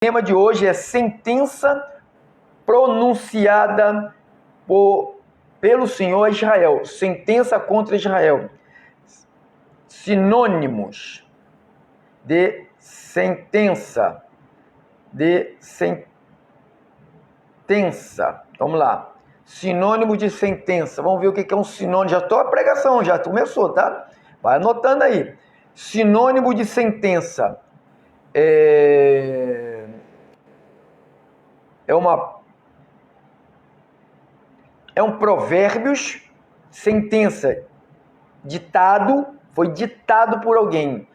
O tema de hoje é sentença pronunciada pelo Senhor a Israel. Sentença contra Israel. Sinônimos de sentença. Vamos lá. Sinônimo de sentença. Vamos ver o que é um sinônimo. Já estou a pregação, já começou, tá? Vai anotando aí. Sinônimo de sentença. É um provérbios, sentença, ditado, foi ditado por alguém.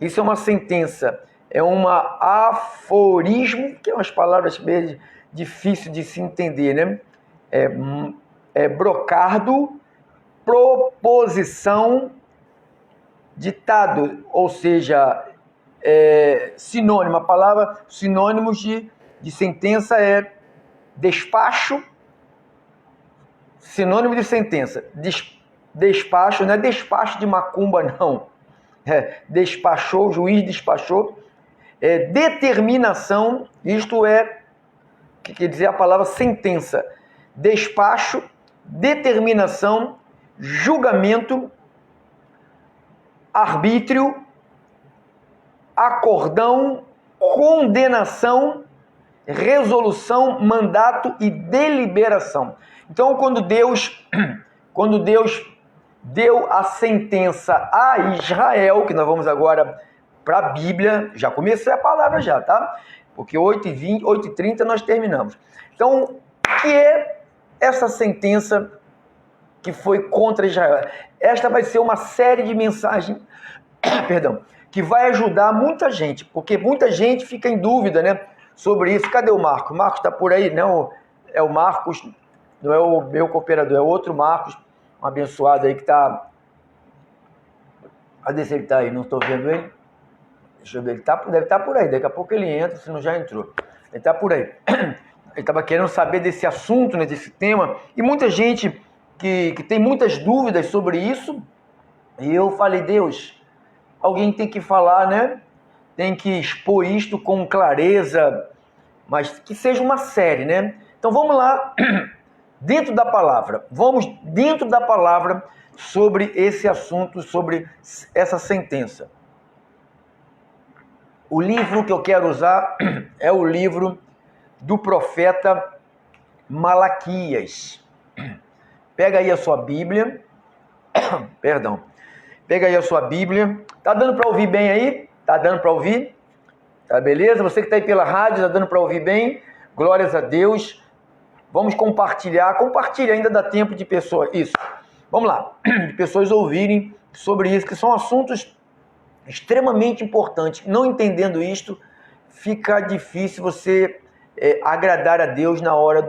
Isso é uma sentença. É um aforismo, que é umas palavras meio difíceis de se entender, né? É brocardo, proposição, ditado, ou seja, sinônimo. A palavra sinônimos de sentença é despacho. Sinônimo de sentença. Despacho, não é despacho de macumba, não. Despachou, o juiz despachou. Determinação, isto é, que quer dizer a palavra sentença. Despacho, determinação, julgamento, arbítrio, acordão, condenação, resolução, mandato e deliberação. Então, quando Deus deu a sentença a Israel, que nós vamos agora para a Bíblia, já comecei a palavra já, tá? Porque 8h20, 8h30 nós terminamos. Então, o que é essa sentença que foi contra Israel? Esta vai ser uma série de mensagens, que vai ajudar muita gente, porque muita gente fica em dúvida, né, sobre isso. Cadê o Marcos? O Marcos está por aí? Não, é o Marcos, não é o meu cooperador, é outro Marcos, um abençoado aí que está... Cadê se ele está aí? Não estou vendo ele. Deixa eu ver, ele deve estar por aí, daqui a pouco ele entra, se não já entrou. Ele está por aí. Ele estava querendo saber desse assunto, né, desse tema, e muita gente que tem muitas dúvidas sobre isso, e eu falei, Deus, alguém tem que falar, né? Tem que expor isto com clareza, mas que seja uma série, né? Então vamos lá, dentro da palavra, sobre esse assunto, sobre essa sentença. O livro que eu quero usar é o livro do profeta Malaquias. Pega aí a sua Bíblia, pega aí a sua Bíblia. Tá dando para ouvir bem aí? Tá dando para ouvir? Tá beleza? Você que está aí pela rádio, tá dando para ouvir bem? Glórias a Deus. Vamos compartilhar. Compartilha, ainda dá tempo de pessoas. Isso. Vamos lá. De pessoas ouvirem sobre isso, que são assuntos extremamente importantes. Não entendendo isto, fica difícil você agradar a Deus na hora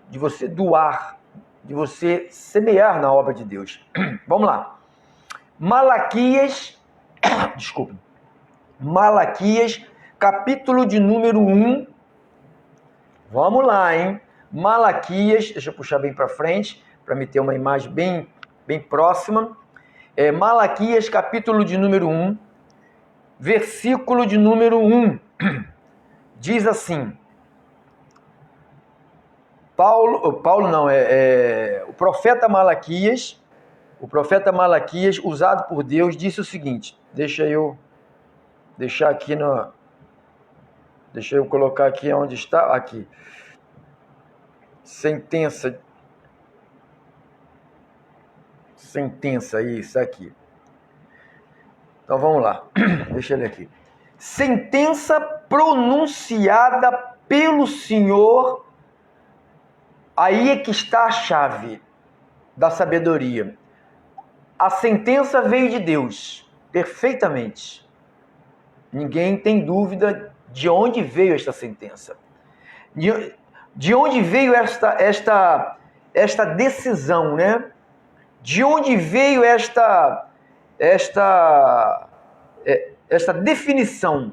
de você doar, de você semear na obra de Deus. Vamos lá. Malaquias, capítulo de número 1. Vamos lá, hein? Malaquias, deixa eu puxar bem para frente, para me ter uma imagem bem próxima. Malaquias, capítulo de número 1, versículo de número 1. Diz assim, o profeta Malaquias, usado por Deus, disse o seguinte, deixa eu colocar aqui onde está, aqui, sentença, isso aqui. Então vamos lá, deixa ele aqui. Sentença pronunciada pelo Senhor, aí é que está a chave da sabedoria. A sentença veio de Deus, perfeitamente. Ninguém tem dúvida de onde veio esta sentença. De onde veio esta decisão, né? De onde veio esta definição?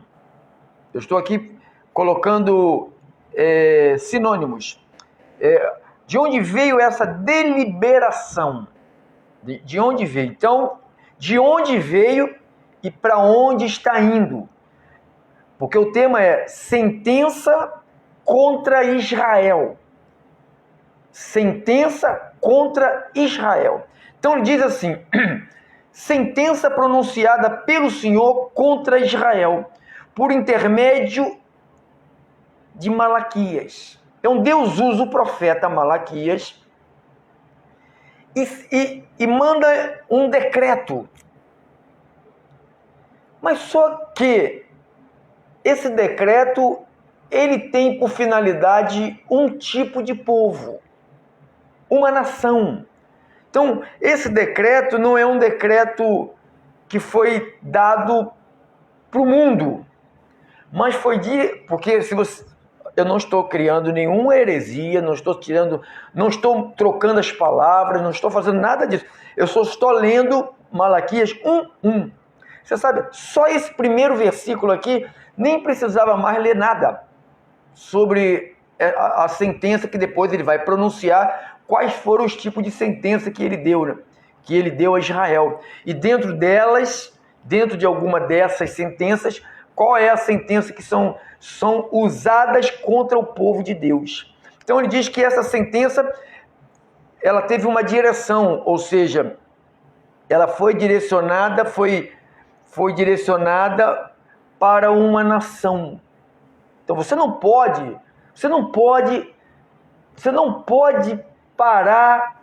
Eu estou aqui colocando sinônimos. De onde veio essa deliberação? De onde veio? Então, de onde veio e para onde está indo? Porque o tema é sentença contra Israel. Sentença contra Israel. Então ele diz assim, sentença pronunciada pelo Senhor contra Israel, por intermédio de Malaquias. Então Deus usa o profeta Malaquias e manda um decreto. Mas só que esse decreto, ele tem por finalidade um tipo de povo, uma nação. Então, esse decreto não é um decreto que foi dado para o mundo, mas foi porque eu não estou criando nenhuma heresia, não estou trocando as palavras, não estou fazendo nada disso. Eu só estou lendo Malaquias 1:1. Você sabe, só esse primeiro versículo aqui nem precisava mais ler nada sobre a sentença que depois ele vai pronunciar, quais foram os tipos de sentença que ele deu, né? Que ele deu a Israel. E dentro de alguma dessas sentenças, qual é a sentença que são usadas contra o povo de Deus. Então ele diz que essa sentença, ela teve uma direção, ou seja, ela foi direcionada para uma nação. Então você não pode parar,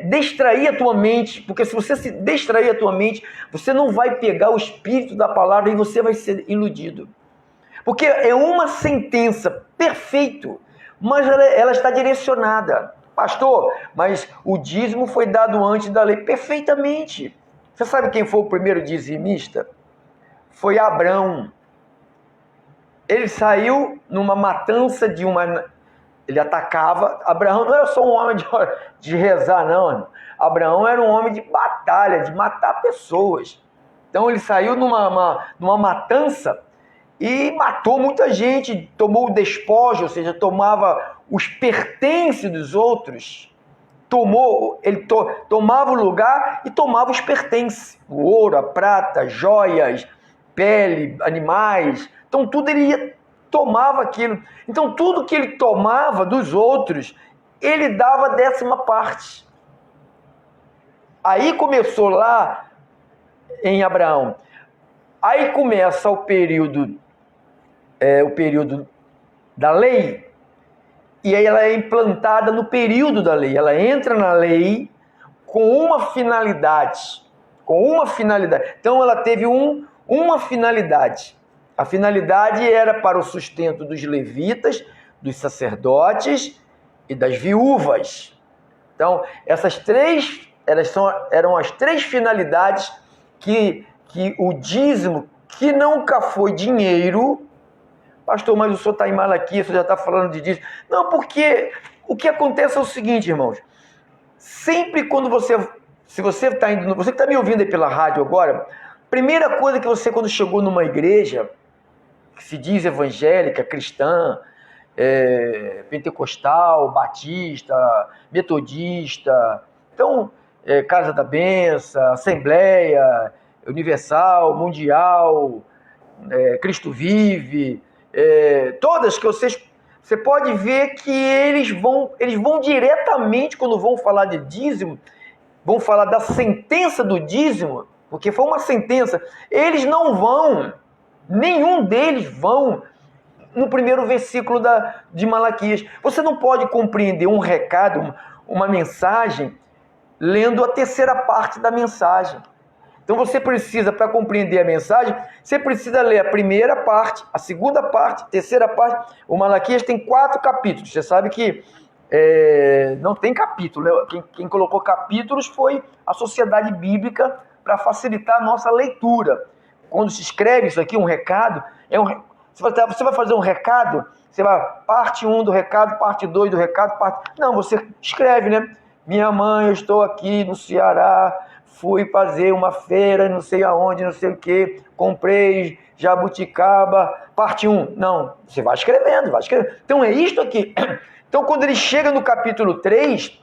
distrair a tua mente, porque se você se distrair a tua mente, você não vai pegar o espírito da palavra e você vai ser iludido. Porque é uma sentença, perfeito, mas ela está direcionada. Pastor, mas o dízimo foi dado antes da lei. Perfeitamente. Você sabe quem foi o primeiro dizimista? Foi Abrão. Ele saiu numa matança ele atacava. Abraão não era só um homem de rezar, não. Abraão era um homem de batalha, de matar pessoas. Então ele saiu numa matança e matou muita gente, tomou o despojo, ou seja, tomava os pertences dos outros. Ele tomava o lugar e tomava os pertences. O ouro, a prata, joias, pele, animais. Então tudo tomava aquilo. Então tudo que ele tomava dos outros, ele dava 10ª parte. Aí começou lá em Abraão. Aí começa o período da lei, e aí ela é implantada no período da lei. Ela entra na lei com uma finalidade. Então ela teve uma finalidade. A finalidade era para o sustento dos levitas, dos sacerdotes e das viúvas. Então, eram as 3 finalidades que o dízimo, que nunca foi dinheiro. Pastor, mas o senhor está em Malaquias, o senhor já está falando de dízimo. Não, porque o que acontece é o seguinte, irmãos. Sempre quando se você está indo, você que está me ouvindo aí pela rádio agora, primeira coisa que você, quando chegou numa igreja que se diz evangélica, cristã, pentecostal, batista, metodista, então, Casa da Benção, Assembleia, Universal, Mundial, Cristo Vive, todas que você pode ver que eles vão diretamente, quando vão falar de dízimo, vão falar da sentença do dízimo, porque foi uma sentença, eles não vão, nenhum deles vão no primeiro versículo de Malaquias. Você não pode compreender um recado, uma mensagem, lendo a 3ª parte da mensagem. Então você precisa, para compreender a mensagem, você precisa ler a 1ª parte, a 2ª parte, a 3ª parte. O Malaquias tem 4 capítulos. Você sabe que não tem capítulo, né? Quem colocou capítulos foi a Sociedade Bíblica para facilitar a nossa leitura. Quando se escreve isso aqui, um recado, você vai fazer um recado, você vai, parte 1 do recado, parte 2 do recado, Não, você escreve, né? Minha mãe, eu estou aqui no Ceará, fui fazer uma feira, não sei aonde, não sei o que, comprei jabuticaba, parte 1. Não, você vai escrevendo. Então é isto aqui. Então quando ele chega no capítulo 3,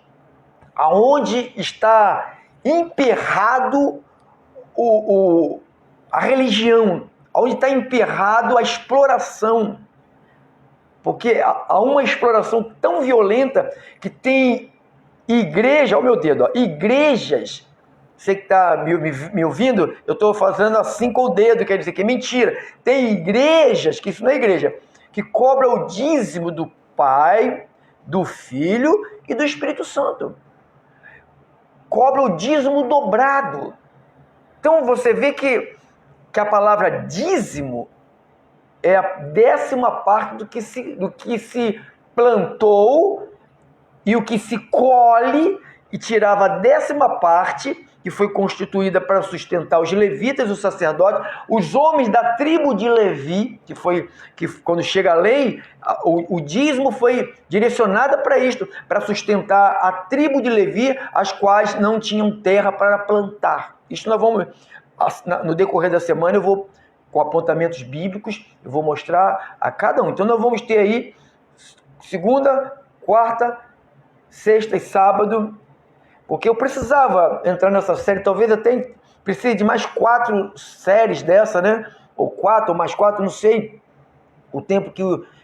aonde está emperrado a religião, onde está emperrado a exploração. Porque há uma exploração tão violenta que tem igreja, olha o meu dedo, ó, igrejas, você que está me ouvindo, eu estou fazendo assim com o dedo, quer dizer que é mentira. Tem igrejas, que isso não é igreja, que cobra o dízimo do Pai, do Filho e do Espírito Santo. Cobra o dízimo dobrado. Então você vê que a palavra dízimo é a 10ª parte do que se plantou e o que se colhe, e tirava a 10ª parte, que foi constituída para sustentar os levitas, os sacerdotes, os homens da tribo de Levi, que quando chega a lei, o dízimo foi direcionado para isto, para sustentar a tribo de Levi, as quais não tinham terra para plantar. Isto nós vamos, no decorrer da semana, eu vou, com apontamentos bíblicos, eu vou mostrar a cada um. Então nós vamos ter aí segunda, quarta, sexta e sábado, porque eu precisava entrar nessa série, talvez até precise de mais 4 séries dessa, né? Ou 4, ou mais 4, não sei o tempo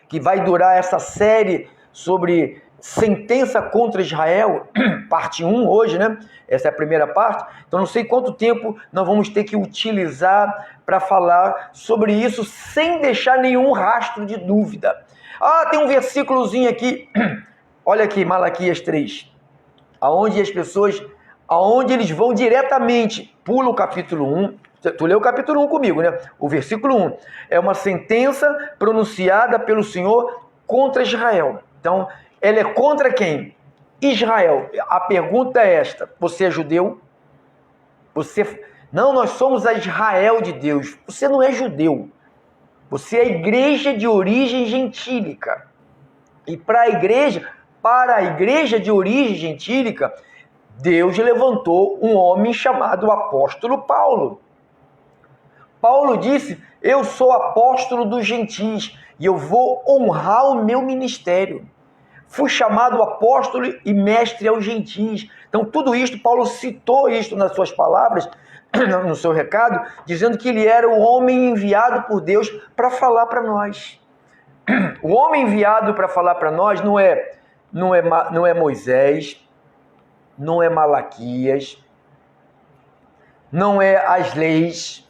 que vai durar essa série sobre sentença contra Israel, parte 1 hoje, né? Essa é a primeira parte. Então não sei quanto tempo nós vamos ter que utilizar para falar sobre isso sem deixar nenhum rastro de dúvida. Ah, tem um versículozinho aqui, olha aqui, Malaquias 3, aonde eles vão diretamente, pula o capítulo 1, tu leu o capítulo 1 comigo, né? O versículo 1 é uma sentença pronunciada pelo Senhor contra Israel. Então, ela é contra quem? Israel. A pergunta é esta: você é judeu? Não, nós somos a Israel de Deus. Você não é judeu. Você é a igreja de origem gentílica. E para a igreja de origem gentílica, Deus levantou um homem chamado apóstolo Paulo. Paulo disse: eu sou apóstolo dos gentis e eu vou honrar o meu ministério. Fui chamado apóstolo e mestre aos gentis. Então tudo isto, Paulo citou isto nas suas palavras, no seu recado, dizendo que ele era o homem enviado por Deus para falar para nós. O homem enviado para falar para nós não é Moisés, não é Malaquias, não é as leis,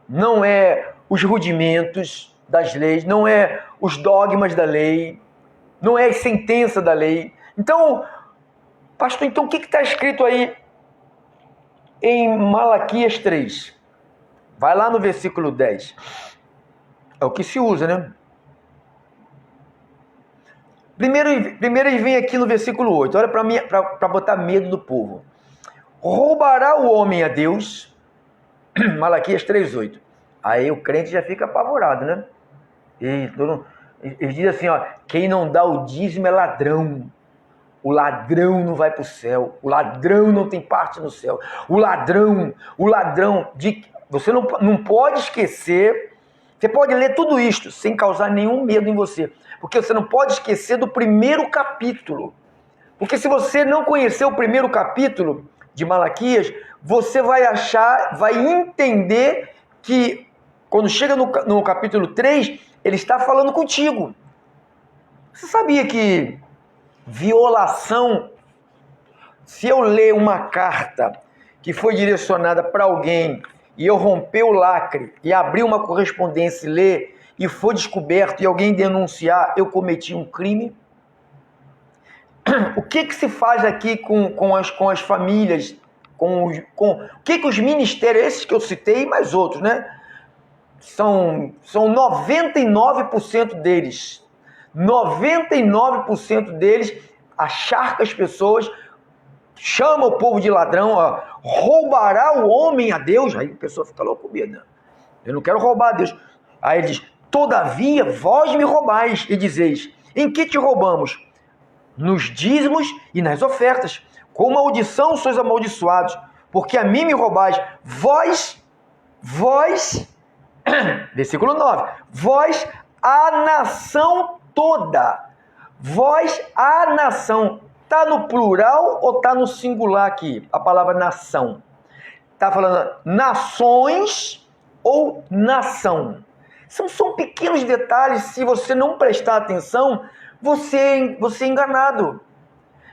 não é os rudimentos das leis, não é os dogmas da lei, não é a sentença da lei. Então, pastor, o que está escrito aí em Malaquias 3? Vai lá no versículo 10. É o que se usa, né? Primeiro ele vem aqui no versículo 8. Olha para botar medo do povo. Roubará o homem a Deus? Malaquias 3:8. Aí o crente já fica apavorado, né? Ele diz assim, ó: quem não dá o dízimo é ladrão. O ladrão não vai para o céu. O ladrão não tem parte no céu. O ladrão. Você não pode esquecer. Você pode ler tudo isto sem causar nenhum medo em você. Porque você não pode esquecer do primeiro capítulo. Porque se você não conhecer o primeiro capítulo de Malaquias, você vai entender que quando chega no capítulo 3, ele está falando contigo. Você sabia que violação, se eu ler uma carta que foi direcionada para alguém e eu romper o lacre e abrir uma correspondência e ler e for descoberto e alguém denunciar, eu cometi um crime? O que se faz aqui com as famílias, o que os ministérios, esses que eu citei e mais outros, né? São 99% deles. 99% deles acharcam as pessoas, chama o povo de ladrão, ó, roubará o homem a Deus. Aí a pessoa fica louca com medo. Eu não quero roubar a Deus. Aí ele diz: todavia vós me roubais e dizeis: em que te roubamos? Nos dízimos e nas ofertas. Com maldição sois amaldiçoados, porque a mim me roubais. Vós, versículo 9, vós, a nação toda. Vós, a nação. Está no plural ou está no singular aqui? A palavra nação. Está falando nações ou nação. São pequenos detalhes, se você não prestar atenção, você é enganado.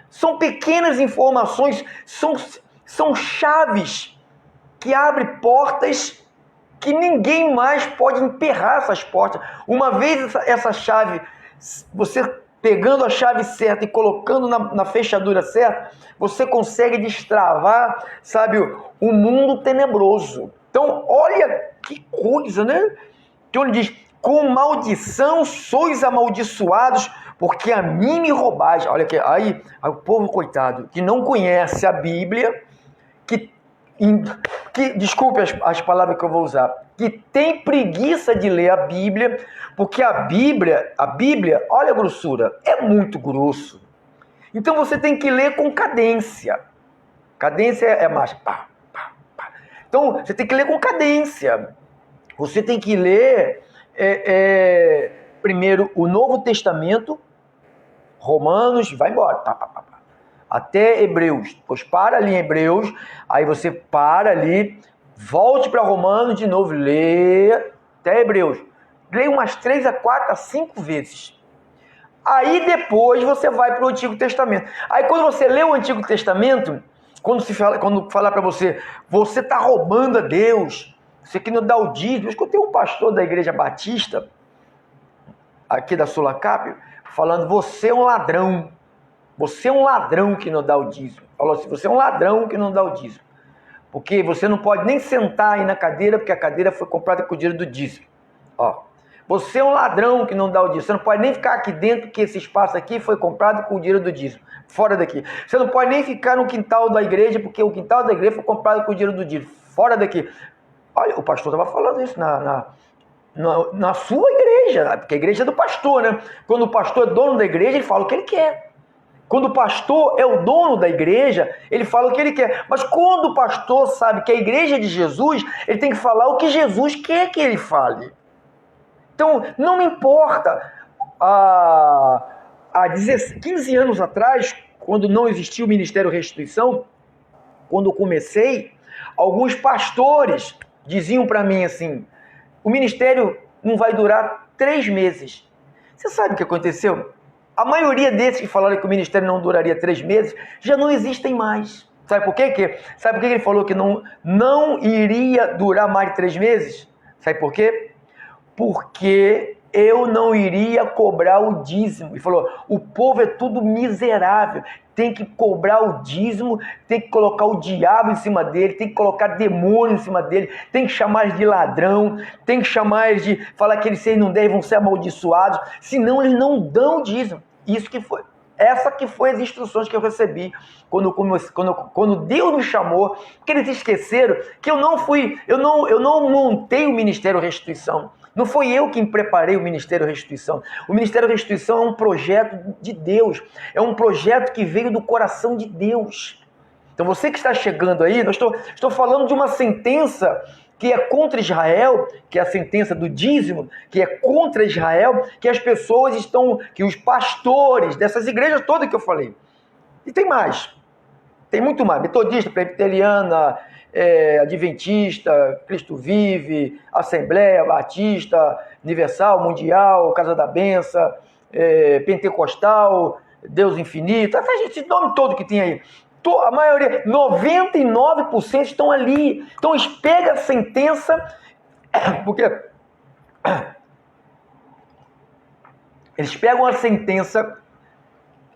São pequenas informações, são chaves que abrem portas que ninguém mais pode emperrar essas portas. Uma vez essa chave, você pegando a chave certa e colocando na fechadura certa, você consegue destravar, sabe, o mundo tenebroso. Então, olha que coisa, né? Então ele diz, com maldição sois amaldiçoados, porque a mim me roubais. Olha aqui, aí o povo coitado, que não conhece a Bíblia, que desculpe as palavras que eu vou usar, que tem preguiça de ler a Bíblia, porque a Bíblia, olha a grossura, é muito grosso. Então você tem que ler com cadência. Cadência é mais pá, pá, pá. Então você tem que ler com cadência. Você tem que ler primeiro o Novo Testamento, Romanos, vai embora, pá, pá, pá, pá, até Hebreus. Depois para ali em Hebreus, aí você para ali, volte para Romanos de novo, lê até Hebreus. Leia umas 3 a 4 a 5 vezes. Aí depois você vai para o Antigo Testamento. Aí quando você lê o Antigo Testamento, quando falar para você, você está roubando a Deus, você que não dá o dízimo. Eu escutei um pastor da Igreja Batista, aqui da Sulacap, falando, você é um ladrão. Você é um ladrão que não dá o dízimo. Falou assim, você é um ladrão que não dá o dízimo. Porque você não pode nem sentar aí na cadeira, porque a cadeira foi comprada com o dinheiro do dízimo. Ó, você é um ladrão que não dá o dízimo. Você não pode nem ficar aqui dentro, porque esse espaço aqui foi comprado com o dinheiro do dízimo. Fora daqui. Você não pode nem ficar no quintal da igreja, porque o quintal da igreja foi comprado com o dinheiro do dízimo. Fora daqui. Olha, o pastor estava falando isso na sua igreja, porque a igreja é do pastor, né? Quando o pastor é dono da igreja, ele fala o que ele quer. Quando o pastor é o dono da igreja, ele fala o que ele quer. Mas quando o pastor sabe que a igreja é de Jesus, ele tem que falar o que Jesus quer que ele fale. Então, não me importa. Há 15 anos atrás, quando não existia o Ministério Restituição, quando eu comecei, alguns pastores diziam para mim assim, o ministério não vai durar 3 meses. Você sabe o que aconteceu? A maioria desses que falaram que o ministério não duraria 3 meses, já não existem mais. Sabe por quê? Sabe por que ele falou que não iria durar mais de 3 meses? Sabe por quê? Porque eu não iria cobrar o dízimo. Ele falou, o povo é tudo miserável, tem que cobrar o dízimo, tem que colocar o diabo em cima dele, tem que colocar demônio em cima dele, tem que chamar eles de ladrão, tem que chamar eles de falar que eles não devem, vão ser amaldiçoados, senão eles não dão o dízimo. Isso que foi. Essa que foi as instruções que eu recebi quando Deus me chamou, porque eles esqueceram que eu não montei o Ministério Restituição. Não foi eu quem preparei o Ministério Restituição. O Ministério Restituição é um projeto de Deus. É um projeto que veio do coração de Deus. Então você que está chegando aí, eu estou falando de uma sentença que é contra Israel, que é a sentença do dízimo, que é contra Israel, que as pessoas que os pastores dessas igrejas todas que eu falei. E tem mais. Tem muito mais. Metodista, presbiteriana, Adventista, Cristo Vive, Assembleia, Batista, Universal, Mundial, Casa da Benção, Pentecostal, Deus Infinito, esse nome todo que tem aí. A maioria, 99% estão ali. Então eles pegam a sentença, porque eles pegam a sentença,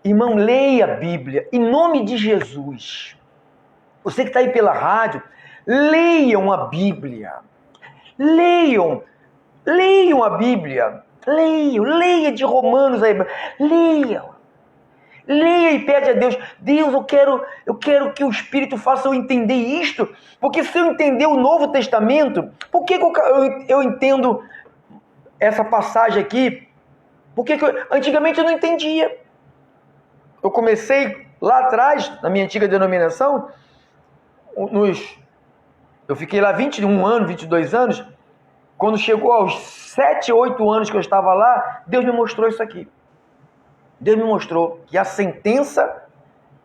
irmão, leia a Bíblia, em nome de Jesus. Você que está aí pela rádio, leiam a Bíblia. Leiam a Bíblia. Leia de Romanos aí. Leia e pede a Deus, Deus, eu quero que o Espírito faça eu entender isto, porque se eu entender o Novo Testamento, por que eu entendo essa passagem aqui? Porque antigamente eu não entendia. Eu comecei lá atrás, na minha antiga denominação, eu fiquei lá 21 anos, 22 anos, quando chegou aos 7, 8 anos que eu estava lá, Deus me mostrou isso aqui. Deus me mostrou que a sentença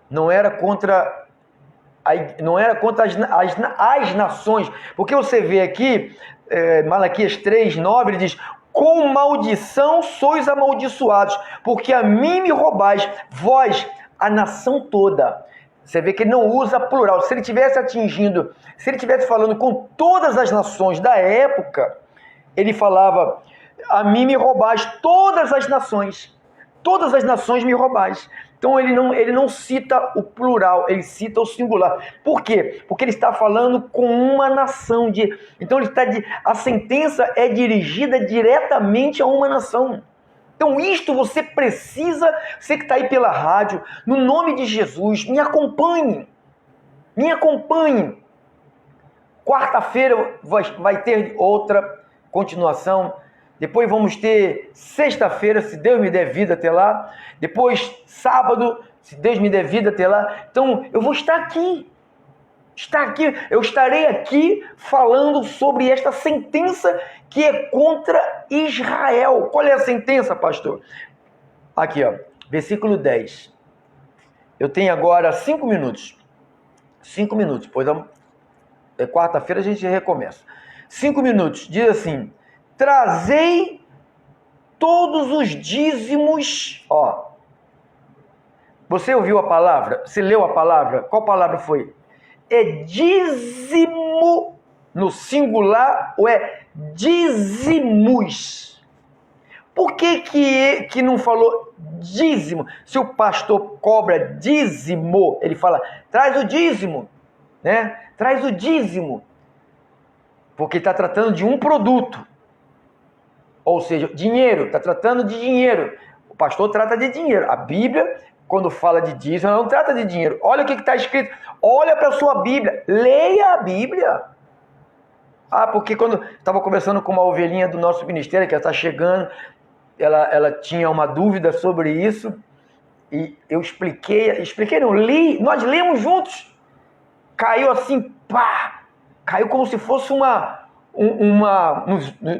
não era contra não era contra as nações, porque você vê aqui, Malaquias 3:9, ele diz: com maldição sois amaldiçoados, porque a mim me roubais, vós, a nação toda. Você vê que ele não usa plural. Se ele tivesse falando com todas as nações da época, ele falava: a mim me roubais todas as nações me roubais. Então ele não cita o plural, ele cita o singular. Por quê? Porque ele está falando com uma nação. Então a sentença é dirigida diretamente a uma nação. Então isto você precisa, você que está aí pela rádio, no nome de Jesus, me acompanhe. Quarta-feira vai ter outra continuação. Depois vamos ter sexta-feira, se Deus me der vida até lá. Depois sábado, se Deus me der vida até lá. Então eu vou estar aqui. Eu estarei aqui falando sobre esta sentença que é contra Israel. Qual é a sentença, pastor? Aqui, ó, versículo 10. Eu tenho agora 5 minutos. 5 minutos, pois quarta-feira a gente recomeça. 5 minutos, diz assim: trazei todos os dízimos. Ó, você ouviu a palavra? Você leu a palavra? Qual palavra foi? É dízimo no singular ou é dízimos? Por que não falou dízimo? Se o pastor cobra dízimo, ele fala: traz o dízimo, né? Traz o dízimo. Porque está tratando de um produto. Ou seja, dinheiro, está tratando de dinheiro. O pastor trata de dinheiro. A Bíblia, quando fala de dízimo, ela não trata de dinheiro. Olha o que está escrito. Olha para a sua Bíblia. Leia a Bíblia. Porque quando estava conversando com uma ovelhinha do nosso ministério, que ela está chegando, ela tinha uma dúvida sobre isso. E eu li, nós lemos juntos. Caiu assim, pá! Caiu como se fosse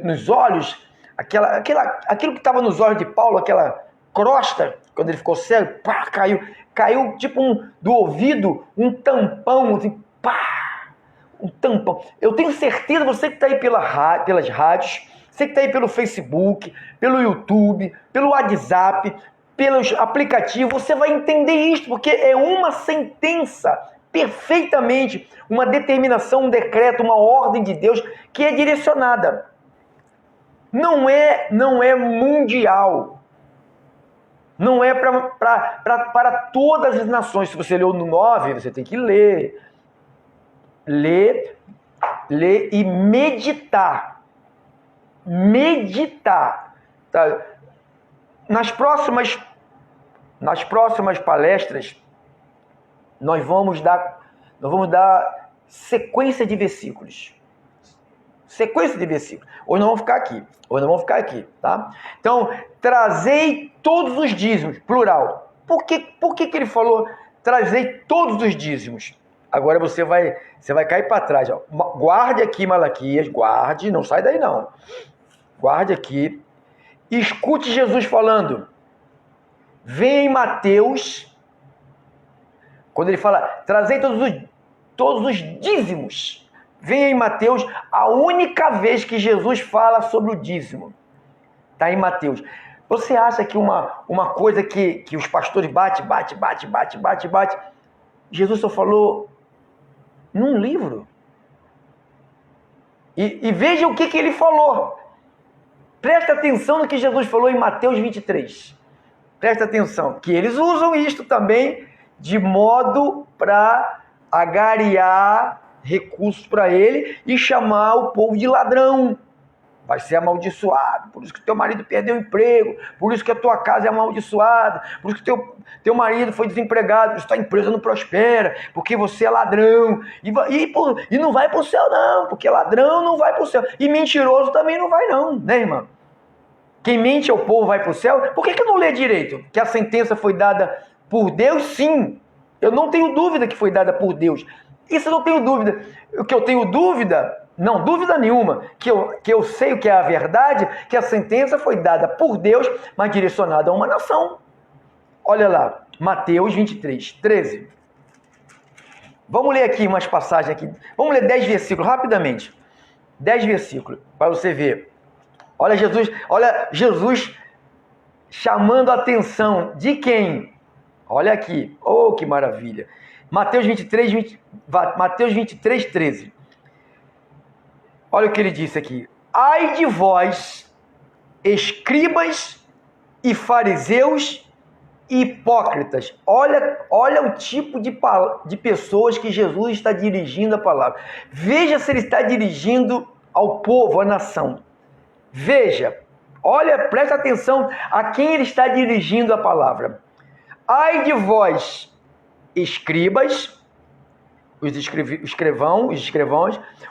nos olhos, aquilo que estava nos olhos de Paulo, aquela crosta, quando ele ficou cego, pá, caiu tipo do ouvido, um tampão, assim, pá, um tampão. Eu tenho certeza, você que está aí pelas rádios, você que está aí pelo Facebook, pelo YouTube, pelo WhatsApp, pelos aplicativos, você vai entender isso, porque é uma sentença perfeitamente, uma determinação, um decreto, uma ordem de Deus que é direcionada. Não é mundial. Não é para todas as nações. Se você leu no 9, você tem que ler. Ler e meditar. Tá? Nas próximas palestras, nós vamos dar sequência de versículos. Hoje não vamos ficar aqui. Tá? Então, trazei todos os dízimos, plural. Por que ele falou trazei todos os dízimos? Agora você vai cair para trás. Ó. Guarde aqui, Malaquias, guarde, não sai daí não. Guarde aqui. Escute Jesus falando. Vem em Mateus, quando ele fala, trazei todos os dízimos. Vem em Mateus, a única vez que Jesus fala sobre o dízimo. Está em Mateus. Você acha que uma coisa que os pastores bate, Jesus só falou num livro? E veja o que ele falou. Presta atenção no que Jesus falou em Mateus 23. Presta atenção, que eles usam isto também de modo para agariar recursos para ele e chamar o povo de ladrão. Vai ser amaldiçoado, por isso que teu marido perdeu o emprego, por isso que a tua casa é amaldiçoada, por isso que teu marido foi desempregado, por isso que tua empresa não prospera, porque você é ladrão, e não vai para o céu não, porque ladrão não vai para o céu, e mentiroso também não vai não, né, irmã? Quem mente ao povo vai para o céu. Por que não lê direito? Que a sentença foi dada por Deus? Sim. Eu não tenho dúvida que foi dada por Deus. Isso eu não tenho dúvida. O que eu tenho dúvida, não, dúvida nenhuma, que eu sei o que é a verdade, que a sentença foi dada por Deus, mas direcionada a uma nação. Olha lá, Mateus 23, 13. Vamos ler aqui umas passagens aqui. Vamos ler 10 versículos rapidamente. 10 versículos para você ver. Olha Jesus chamando a atenção de quem? Olha aqui. Oh, que maravilha. Mateus 23, 13. Olha o que ele disse aqui. Ai de vós, escribas e fariseus e hipócritas. Olha o tipo de pessoas que Jesus está dirigindo a palavra. Veja se ele está dirigindo ao povo, à nação. Veja, olha, presta atenção a quem ele está dirigindo a palavra. Ai de vós, escribas, os escrivãos,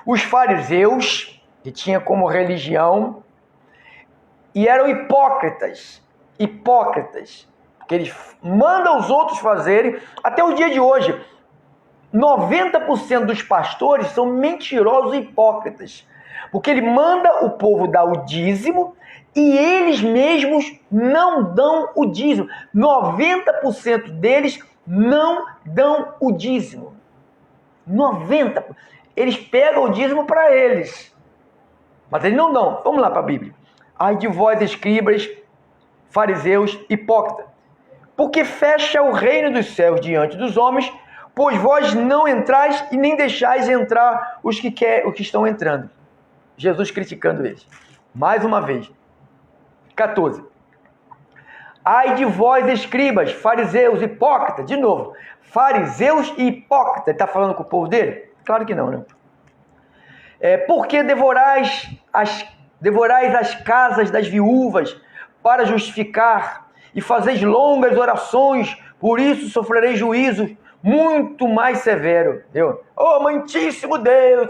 os fariseus, que tinha como religião, e eram hipócritas, porque eles mandam os outros fazerem. Até o dia de hoje, 90% dos pastores são mentirosos e hipócritas, porque ele manda o povo dar o dízimo e eles mesmos não dão o dízimo. 90% deles não dão o dízimo. 90%. Eles pegam o dízimo para eles, mas eles não dão. Vamos lá para a Bíblia. Ai de vós, escribas, fariseus, hipócritas, porque fecha o reino dos céus diante dos homens, pois vós não entrais e nem deixais entrar os que estão entrando. Jesus criticando eles. Mais uma vez. 14. Ai de vós, escribas, fariseus, hipócritas. De novo. Fariseus e hipócritas. Ele está falando com o povo dele? Claro que não, né? Porque devorais as casas das viúvas para justificar e fazeis longas orações, por isso sofrereis juízo muito mais severo. Oh, amantíssimo Deus,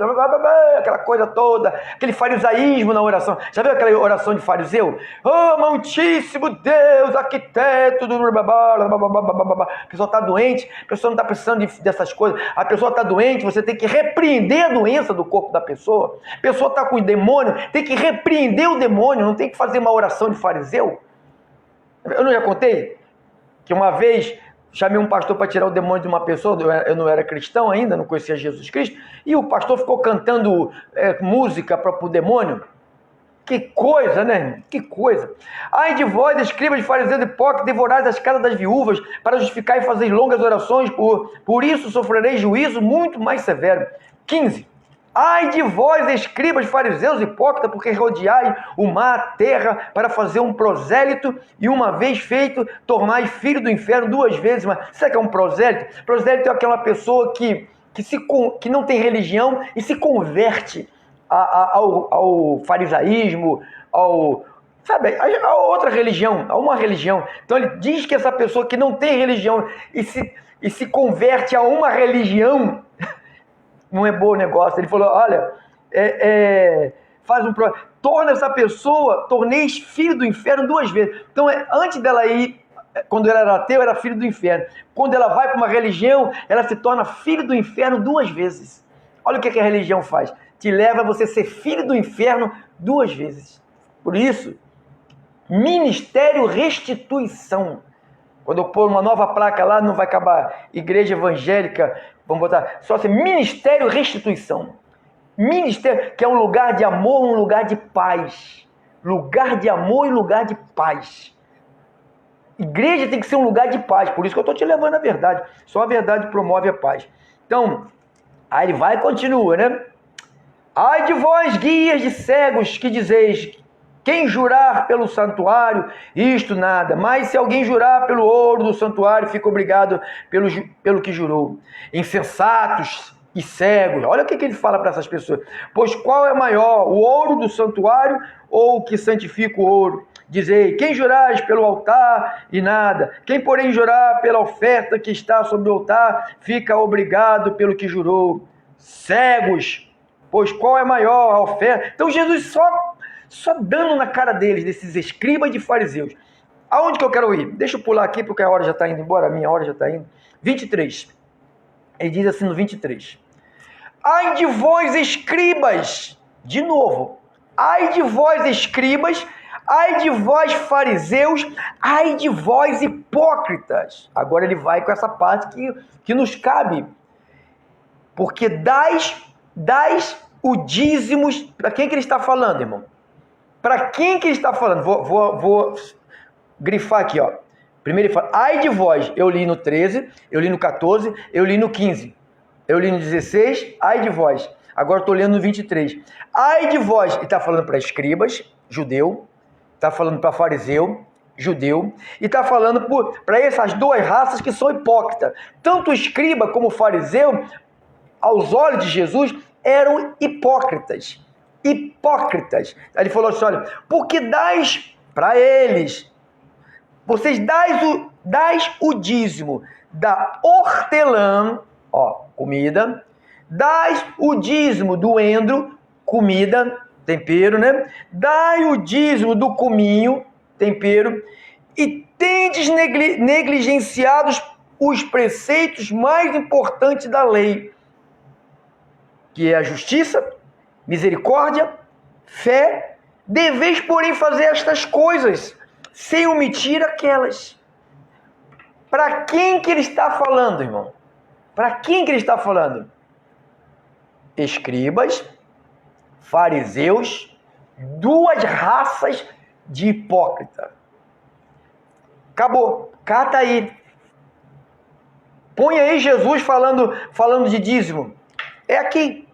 aquela coisa toda, aquele farisaísmo na oração. Já viu aquela oração de fariseu? Oh, amantíssimo Deus, arquiteto do... A pessoa está doente, a pessoa não está precisando dessas coisas. A pessoa está doente, você tem que repreender a doença do corpo da pessoa. A pessoa está com o demônio, tem que repreender o demônio, não tem que fazer uma oração de fariseu. Eu não já contei que uma vez chamei um pastor para tirar o demônio de uma pessoa, eu não era cristão ainda, não conhecia Jesus Cristo, e o pastor ficou cantando música para o demônio. Que coisa, né? Que coisa. Ai de vós, escribas, fariseus e hipócritas, devorais as casas das viúvas para justificar e fazer longas orações, por isso sofrereis juízo muito mais severo. 15. Ai de vós, escribas, fariseus e hipócritas, porque rodeai o mar, a terra, para fazer um prosélito, e uma vez feito, tornai filho do inferno 2 vezes. Mas sabe o que é um prosélito? Prosélito é aquela pessoa que não tem religião e se converte ao farisaísmo, a outra religião, a uma religião. Então ele diz que essa pessoa que não tem religião e se converte a uma religião, não é bom negócio. Ele falou, olha, torna essa pessoa, torneis filho do inferno 2 vezes. Então, antes dela ir, quando ela era ateu, era filho do inferno. Quando ela vai para uma religião, ela se torna filho do inferno 2 vezes. Olha o que a religião faz. Te leva a você ser filho do inferno 2 vezes. Por isso, ministério restituição. Quando eu pôr uma nova placa lá, não vai acabar igreja evangélica, vamos botar só assim, ministério restituição. Ministério, que é um lugar de amor, um lugar de paz. Lugar de amor e lugar de paz. Igreja tem que ser um lugar de paz, por isso que eu estou te levando a verdade. Só a verdade promove a paz. Então, aí ele vai e continua, né? Ai de vós, guias de cegos, que dizeis, quem jurar pelo santuário, isto nada. Mas se alguém jurar pelo ouro do santuário, fica obrigado pelo que jurou. Insensatos e cegos. Olha o que ele fala para essas pessoas. Pois qual é maior, o ouro do santuário ou o que santifica o ouro? Dizei, quem jurais pelo altar e nada. Quem, porém, jurar pela oferta que está sobre o altar, fica obrigado pelo que jurou. Cegos, pois qual é maior, a oferta? Então Jesus só dando na cara deles, desses escribas de fariseus. Aonde que eu quero ir? Deixa eu pular aqui, porque a hora já está indo embora, a minha hora já está indo. 23. Ele diz assim no 23. Ai de vós, escribas, de novo. Ai de vós, escribas, ai de vós, fariseus, ai de vós, hipócritas. Agora ele vai com essa parte que nos cabe. porque dás o dízimos. Para quem que ele está falando, irmão? Para quem que ele está falando? Vou grifar aqui, ó. Primeiro ele fala, ai de vós. Eu li no 13, eu li no 14, eu li no 15, eu li no 16, ai de vós. Agora estou lendo no 23. Ai de vós. Ele está falando para escribas, judeu. Está falando para fariseu, judeu. E está falando para essas duas raças que são hipócritas. Tanto o escriba como o fariseu, aos olhos de Jesus, eram hipócritas. Hipócritas. Aí ele falou assim, olha, porque dais para eles, vocês dais o dízimo da hortelã, ó, comida, dais o dízimo do endro, comida, tempero, né? Dai o dízimo do cominho, tempero, e tendes negligenciados os preceitos mais importantes da lei, que é a justiça, misericórdia, fé. Deveis, porém, fazer estas coisas, sem omitir aquelas. Para quem que ele está falando, irmão? Para quem que ele está falando? Escribas, fariseus, duas raças de hipócrita. Acabou. Cata aí. Põe aí Jesus falando de dízimo. É aqui.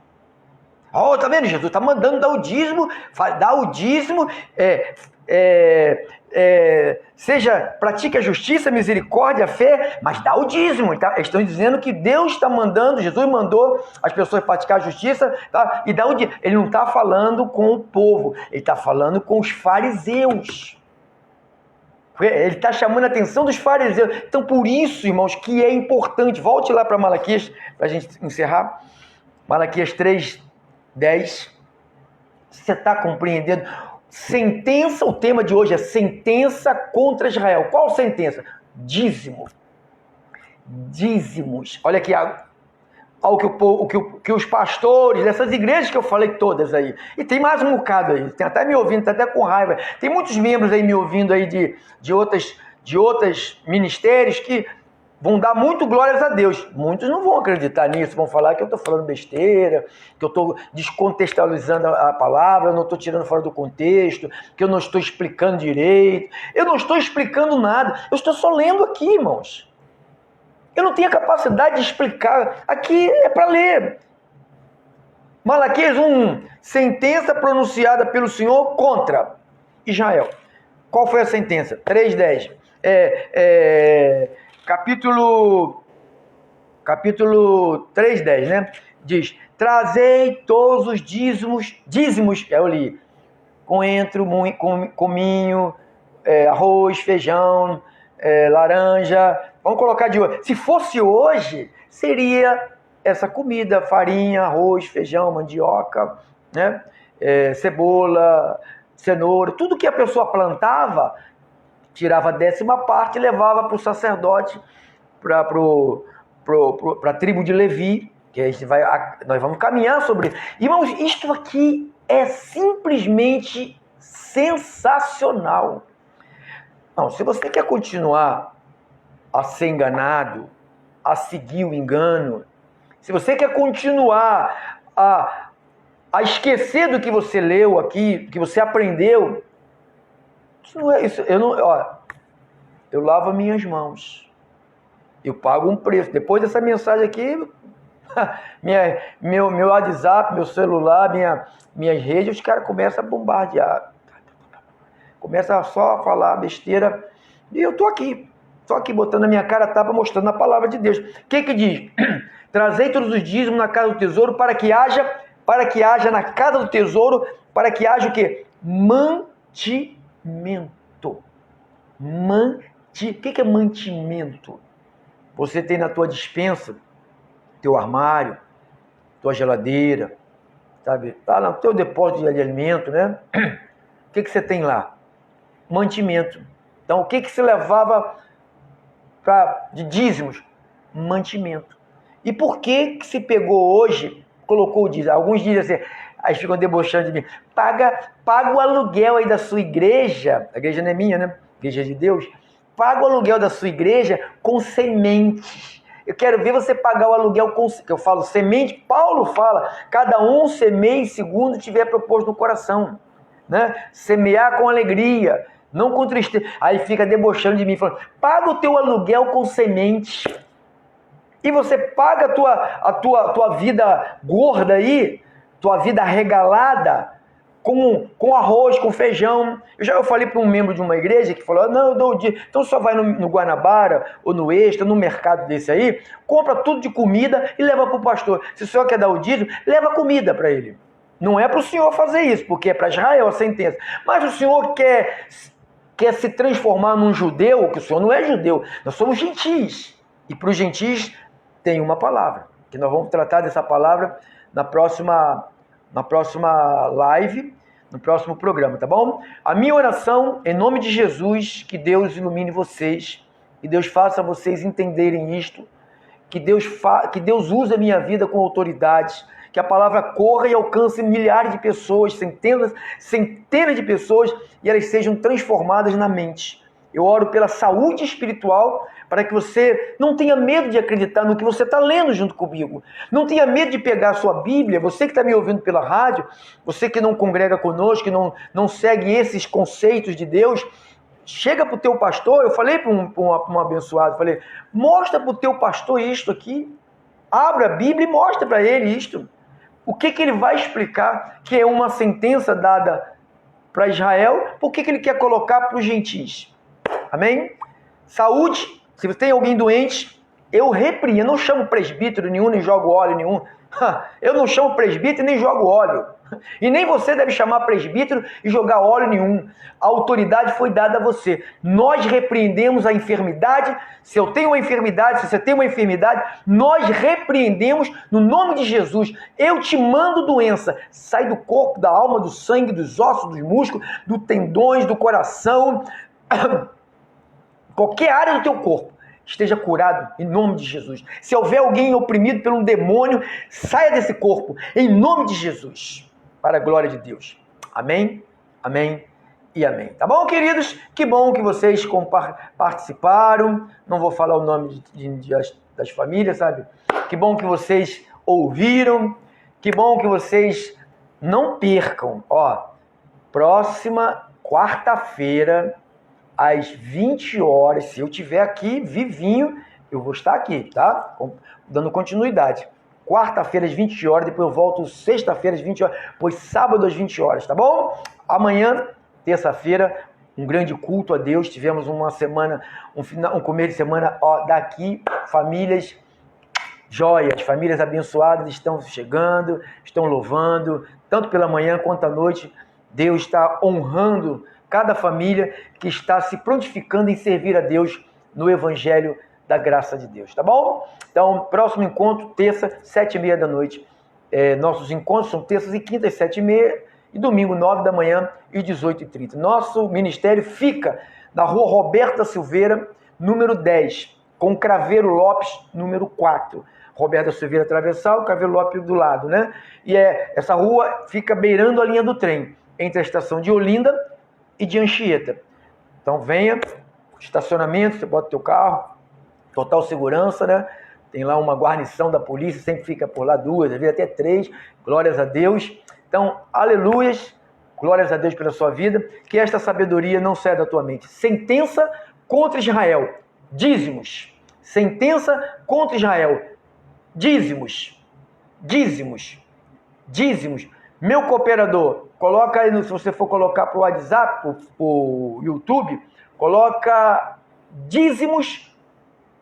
Ó, tá vendo? Jesus está mandando dar o dízimo, pratique a justiça, misericórdia, fé, mas dá o dízimo. Tá? Eles estão dizendo que Deus está mandando, Jesus mandou as pessoas praticar a justiça, tá? E dá o dízimo. Ele não está falando com o povo, ele está falando com os fariseus. Ele está chamando a atenção dos fariseus. Então, por isso, irmãos, que é importante. Volte lá para Malaquias, para a gente encerrar. Malaquias 3:10. Você está compreendendo? Sentença, o tema de hoje é sentença contra Israel. Qual sentença? Dízimo. Dízimos. Olha aqui que os pastores dessas igrejas que eu falei todas aí. E tem mais um bocado aí. Tem até me ouvindo, tá até com raiva. Tem muitos membros aí me ouvindo aí de outros ministérios que vão dar muito glórias a Deus. Muitos não vão acreditar nisso, vão falar que eu estou falando besteira, que eu estou descontextualizando a palavra, eu não estou tirando fora do contexto, que eu não estou explicando direito. Eu não estou explicando nada, eu estou só lendo aqui, irmãos. Eu não tenho a capacidade de explicar. Aqui é para ler. Malaquias 1, sentença pronunciada pelo Senhor contra Israel. Qual foi a sentença? 3:10. Capítulo 3:10, né? Diz, trazei todos os dízimos, eu li, coentro, cominho, arroz, feijão, laranja, vamos colocar de hoje. Se fosse hoje, seria essa comida, farinha, arroz, feijão, mandioca, né? Cebola, cenoura, tudo que a pessoa plantava, tirava a 10ª parte e levava para o sacerdote, para a tribo de Levi, que nós vamos caminhar sobre. Irmãos, isto aqui é simplesmente sensacional. Não, se você quer continuar a ser enganado, a seguir o engano, se você quer continuar a esquecer do que você leu aqui, do que você aprendeu, isso não é isso. Eu lavo minhas mãos, eu pago um preço. Depois dessa mensagem aqui, meu WhatsApp, meu celular, minhas redes, os caras começam a bombardear. Começa só a falar besteira, e eu estou aqui botando a minha cara a tapa, mostrando a palavra de Deus. O que diz? Trazei todos os dízimos na casa do tesouro, para que haja na casa do tesouro, para que haja o quê? Mantimento. O que é mantimento? Você tem na tua despensa, teu armário, tua geladeira, sabe? Tá no teu depósito de alimento, né? O que você tem lá? Mantimento. Então, o que se levava de dízimos? Mantimento. E por que se pegou hoje, colocou o dízimo? Alguns dizem assim, aí ficam debochando de mim, paga o aluguel aí da sua igreja, a igreja não é minha, né? Igreja de Deus, paga o aluguel da sua igreja com sementes. Eu quero ver você pagar o aluguel com, que eu falo semente. Paulo fala, cada um semeie segundo tiver proposto no coração, né? Semear com alegria, não com tristeza. Aí fica debochando de mim, falando, paga o teu aluguel com semente. E você paga a tua vida gorda aí, tua vida regalada, com arroz, com feijão. Eu falei para um membro de uma igreja que falou, não, eu dou o dia. Então só vai no Guanabara, ou no Extra, no mercado desse aí, compra tudo de comida e leva para o pastor. Se o senhor quer dar o dízimo, leva comida para ele. Não é para o senhor fazer isso, porque é para Israel a sentença. Mas o senhor quer se transformar num judeu, que o senhor não é judeu, nós somos gentis. E para os gentis tem uma palavra, que nós vamos tratar dessa palavra na próxima live, no próximo programa, tá bom? A minha oração, em nome de Jesus, que Deus ilumine vocês, que Deus faça vocês entenderem isto, que Deus use a minha vida com autoridade, que a palavra corra e alcance milhares de pessoas, centenas de pessoas, e elas sejam transformadas na mente. Eu oro pela saúde espiritual, para que você não tenha medo de acreditar no que você está lendo junto comigo. Não tenha medo de pegar a sua Bíblia, você que está me ouvindo pela rádio, você que não congrega conosco, que não segue esses conceitos de Deus, chega para o teu pastor. Eu falei para um abençoado, falei, mostra para o teu pastor isto aqui. Abra a Bíblia e mostra para ele isto. O que ele vai explicar que é uma sentença dada para Israel, por que ele quer colocar para os gentis? Amém? Saúde. Se você tem alguém doente, eu repreendo, eu não chamo presbítero nenhum, nem jogo óleo nenhum. Eu não chamo presbítero nem jogo óleo. E nem você deve chamar presbítero e jogar óleo nenhum. A autoridade foi dada a você. Nós repreendemos a enfermidade. Se eu tenho uma enfermidade, se você tem uma enfermidade, nós repreendemos no nome de Jesus. Eu te mando doença. Sai do corpo, da alma, do sangue, dos ossos, dos músculos, dos tendões, do coração. Qualquer área do teu corpo esteja curado em nome de Jesus. Se houver alguém oprimido por um demônio, saia desse corpo em nome de Jesus, para a glória de Deus. Amém, amém e amém. Tá bom, queridos? Que bom que vocês participaram. Não vou falar o nome das famílias, sabe? Que bom que vocês ouviram. Que bom que vocês não percam. Ó, próxima quarta-feira, às 20 horas, se eu estiver aqui vivinho, eu vou estar aqui, tá? Dando continuidade. Quarta-feira às 20 horas, depois eu volto sexta-feira às 20 horas, depois sábado às 20 horas, tá bom? Amanhã, terça-feira, um grande culto a Deus. Tivemos uma semana, um começo de semana, ó, daqui, famílias joias, famílias abençoadas estão chegando, estão louvando, tanto pela manhã quanto à noite. Deus está honrando cada família que está se prontificando em servir a Deus no Evangelho da graça de Deus, tá bom? Então, próximo encontro, terça, 7h30 da noite. Nossos encontros são terças e quintas, 7h30, e domingo, 9 da manhã e 18h30. Nosso ministério fica na rua Roberta Silveira, número 10, com Craveiro Lopes, número 4. Roberta Silveira atravessar, o Craveiro Lopes do lado, né? E essa rua fica beirando a linha do trem, entre a estação de Olinda e de Anchieta. Então venha, estacionamento, você bota o teu carro, total segurança, né? Tem lá uma guarnição da polícia, sempre fica por lá 2, às vezes até 3, glórias a Deus. Então, aleluias, glórias a Deus pela sua vida, que esta sabedoria não saia da tua mente. Sentença contra Israel, dízimos. Sentença contra Israel, dízimos, dízimos, dízimos. Meu cooperador, coloca aí, se você for colocar para o WhatsApp, para o YouTube, coloca dízimos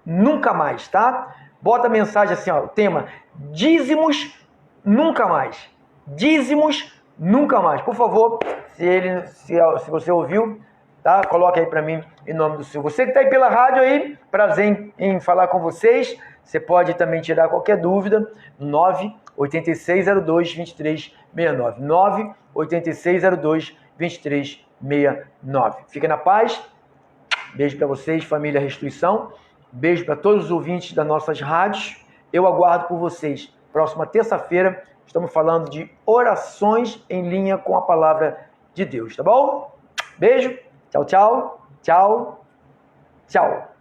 nunca mais, tá? Bota a mensagem assim, ó, o tema, dízimos nunca mais. Dízimos nunca mais. Por favor, se você ouviu, tá? Coloca aí para mim em nome do Senhor. Você que está aí pela rádio aí, prazer em falar com vocês. Você pode também tirar qualquer dúvida, 98602-2369. 98602-2369. Fica na paz. Beijo para vocês, família Restituição. Beijo para todos os ouvintes das nossas rádios. Eu aguardo por vocês. Próxima terça-feira, estamos falando de orações em linha com a palavra de Deus, tá bom? Beijo. Tchau, tchau. Tchau. Tchau.